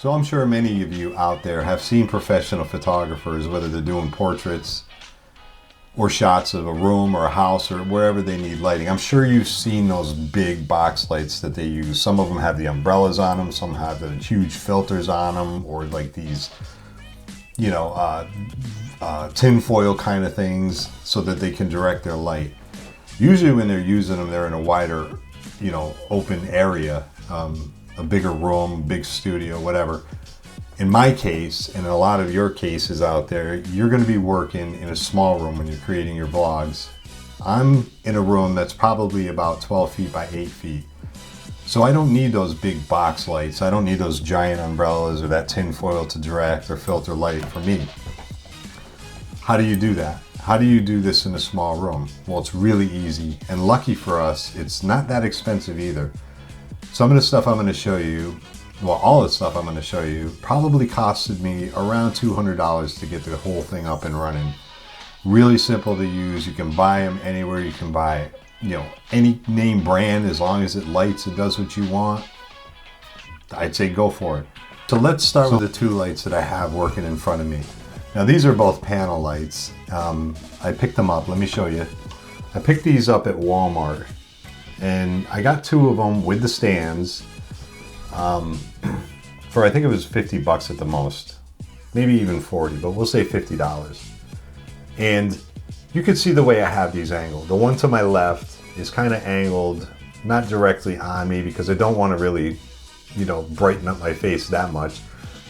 So I'm sure many of you out there have seen professional photographers, whether they're doing portraits or shots of a room or a house or wherever they need lighting. I'm sure you've seen those big box lights that they use. Some of them have the umbrellas on them, some have the huge filters on them, or like these, tin foil kind of things so that they can direct their light. Usually when they're using them, they're in a wider, open area, a bigger room, big studio, whatever. In my case, and in a lot of your cases out there, you're going to be working in a small room when you're creating your vlogs. I'm in a room that's probably about 12 feet by 8 feet. So I don't need those big box lights. I don't need those giant umbrellas or that tin foil to direct or filter light for me. How do you do that? How do you do this in a small room? Well, it's really easy, and lucky for us, it's not that expensive either. Some of the stuff I'm going to show you, well, all the stuff I'm going to show you probably costed me around $200 to get the whole thing up and running. Really simple to use. You can buy them anywhere you can buy it. Any name brand, as long as it lights and does what you want, I'd say go for it. So let's start with the two lights that I have working in front of me. Now these are both panel lights. I picked them up. Let me show you. I picked these up at Walmart, and I got two of them with the stands for, I think it was 50 bucks at the most, maybe even 40, but we'll say $50. And you can see the way I have these angled. The one to my left is kind of angled, not directly on me because I don't want to really, brighten up my face that much.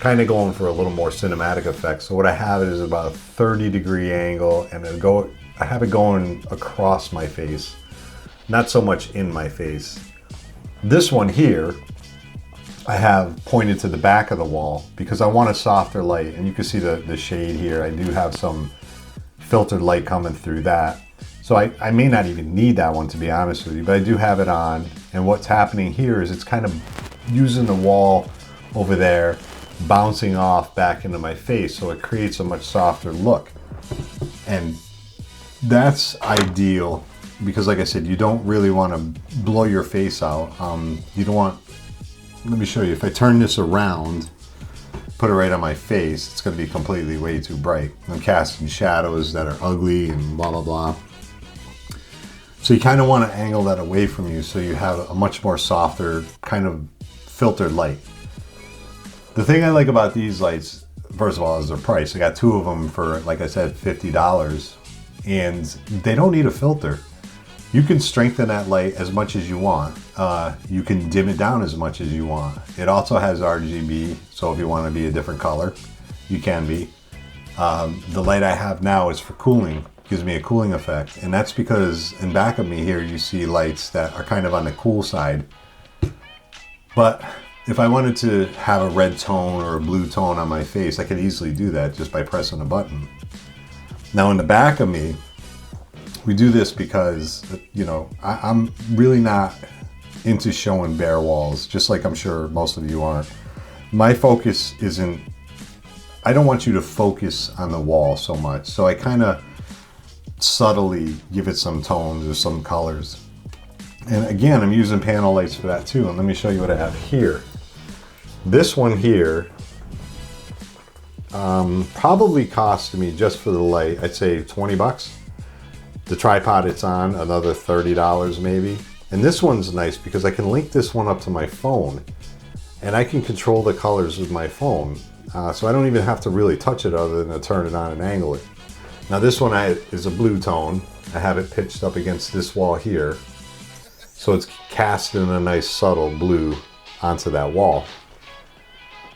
Kind of going for a little more cinematic effect. So what I have is about a 30-degree angle, and I have it going across my face, not so much in my face. This one here, I have pointed to the back of the wall because I want a softer light, and you can see the shade here. I do have some filtered light coming through that. So I may not even need that one, to be honest with you, but I do have it on. And what's happening here is it's kind of using the wall over there, bouncing off back into my face, so it creates a much softer look. And that's ideal because, like I said, you don't really want to blow your face out. You don't want, let me show you, if I turn this around, put it right on my face, it's going to be completely way too bright. I'm casting shadows that are ugly and blah blah blah. So you kind of want to angle that away from you so you have a much more softer kind of filtered light. The thing I like about these lights, first of all, is their price. I got two of them for, like I said, $50, and they don't need a filter. You can strengthen that light as much as you want. You can dim it down as much as you want. It also has RGB, so if you want to be a different color, you can be. The light I have now is for cooling. Gives me a cooling effect, and that's because in back of me here you see lights that are kind of on the cool side. But if I wanted to have a red tone or a blue tone on my face, I could easily do that just by pressing a button. Now in the back of me, we do this because, I'm really not into showing bare walls, just like I'm sure most of you aren't. My focus isn't, I don't want you to focus on the wall so much. So I kind of subtly give it some tones or some colors. And again, I'm using panel lights for that too. And let me show you what I have here. This one here probably cost me, just for the light, I'd say 20 bucks. The tripod it's on, another $30 maybe. And this one's nice because I can link this one up to my phone, and I can control the colors with my phone. So I don't even have to really touch it other than to turn it on and angle it. Now this one is a blue tone. I have it pitched up against this wall here, so it's casting a nice subtle blue onto that wall.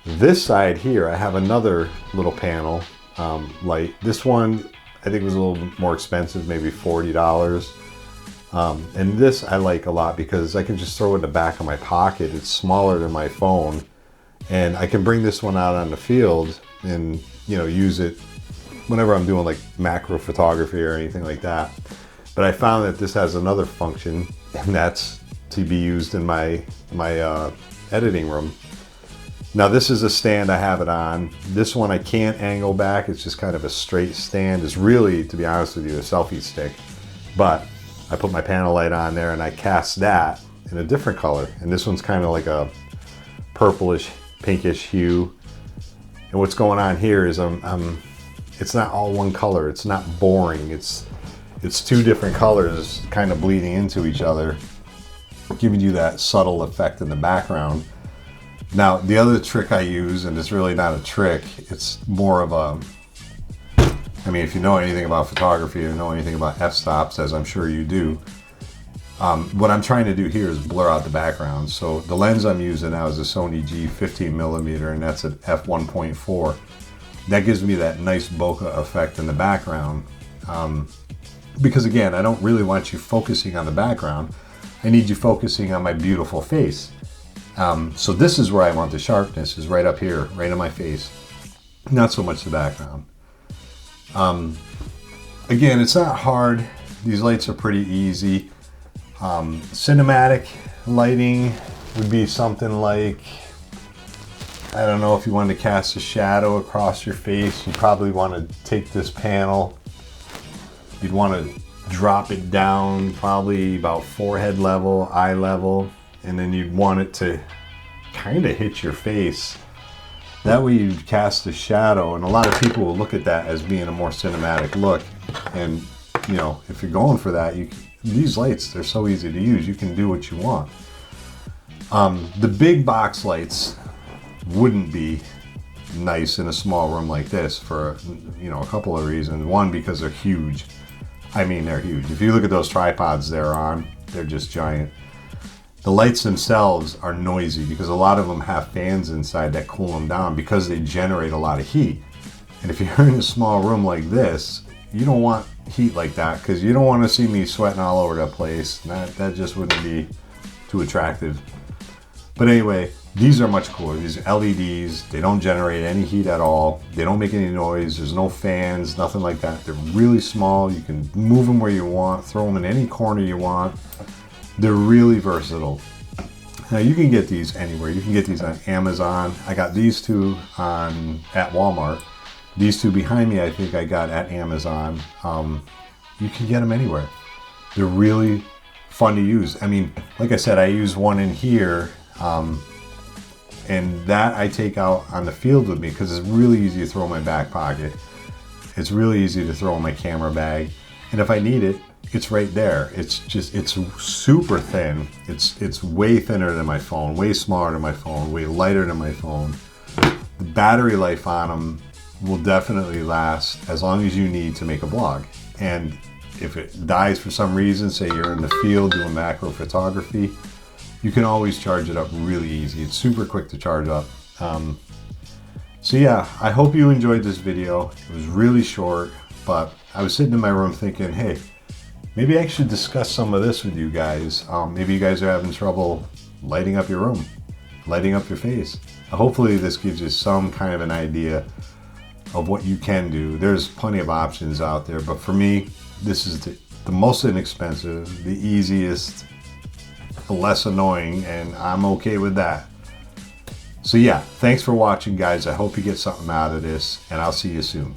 This side here, I have another little panel light. This one I think was a little more expensive, maybe $40. And this I like a lot because I can just throw it in the back of my pocket. It's smaller than my phone, and I can bring this one out on the field and use it whenever I'm doing like macro photography or anything like that. But I found that this has another function, and that's to be used in my editing room. Now this is a stand I have it on. This one I can't angle back. It's just kind of a straight stand. It's really, to be honest with you, a selfie stick. But I put my panel light on there and I cast that in a different color. And this one's kind of like a purplish pinkish hue. And what's going on here is it's not all one color. It's not boring. It's two different colors kind of bleeding into each other, giving you that subtle effect in the background. Now, the other trick I use, and it's really not a trick, it's more of a, I mean, if you know anything about photography or know anything about f-stops, as I'm sure you do, what I'm trying to do here is blur out the background. So the lens I'm using now is a Sony G15mm, and that's at f1.4. That gives me that nice bokeh effect in the background. Because again, I don't really want you focusing on the background. I need you focusing on my beautiful face. So this is where I want the sharpness, is right up here, right in my face. Not so much the background. Again, it's not hard. These lights are pretty easy. Cinematic lighting would be something like, I don't know, if you wanted to cast a shadow across your face, you probably want to take this panel, you'd want to drop it down probably about forehead level, eye level, and then you'd want it to kind of hit your face. That way you'd cast a shadow, and a lot of people will look at that as being a more cinematic look. And you know, if you're going for that, these lights, they're so easy to use. You can do what you want. The big box lights wouldn't be nice in a small room like this for, you know, a couple of reasons. One, because they're huge. I mean, they're huge. If you look at those tripods they're on, they're just giant. The lights themselves are noisy because a lot of them have fans inside that cool them down because they generate a lot of heat. And if you're in a small room like this, you don't want heat like that, because you don't want to see me sweating all over the place. That just wouldn't be too attractive. But anyway, these are much cooler. These LEDs, they don't generate any heat at all. They don't make any noise. There's no fans, nothing like that. They're really small. You can move them where you want, throw them in any corner you want. They're really versatile. Now you can get these anywhere. You can get these on Amazon. I got these two at Walmart. These two behind me, I think I got at Amazon. You can get them anywhere. They're really fun to use. I mean, like I said, I use one in here, and that I take out on the field with me because it's really easy to throw in my back pocket. It's really easy to throw in my camera bag. And if I need it, it's right there. It's super thin. It's way thinner than my phone, way smaller than my phone, way lighter than my phone. The battery life on them will definitely last as long as you need to make a vlog. And if it dies for some reason, say you're in the field doing macro photography, you can always charge it up really easy. It's super quick to charge up. So yeah, I hope you enjoyed this video. It was really short, but I was sitting in my room thinking, hey, maybe I should discuss some of this with you guys. Maybe you guys are having trouble lighting up your room, lighting up your face. Hopefully this gives you some kind of an idea of what you can do. There's plenty of options out there, but for me, this is the most inexpensive, the easiest, the less annoying, and I'm okay with that. So yeah, thanks for watching, guys. I hope you get something out of this, and I'll see you soon.